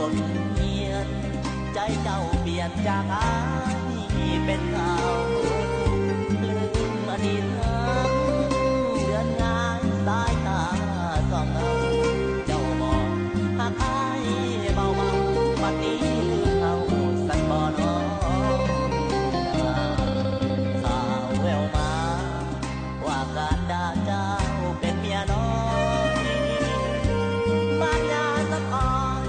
บ่เงียนใจเจ้าเปลี่ยนจากอายเป็นเขาลืมอดีตเดือนงานสายตาสองเงาเจ้าบอกหากอายเบาวันนี้ลืมเขาสันบ่น้องข่าวแววมาว่าการด่าเจ้าเป็นเมียน้อยบ้านยาสะพอน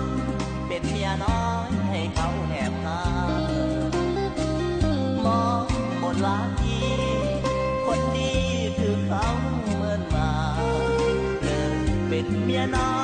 เป็นเมียน้อยให้เขาแหบหามองบนลาทีคนดีคือเขาเมินมาเลยเป็นเมียน้อย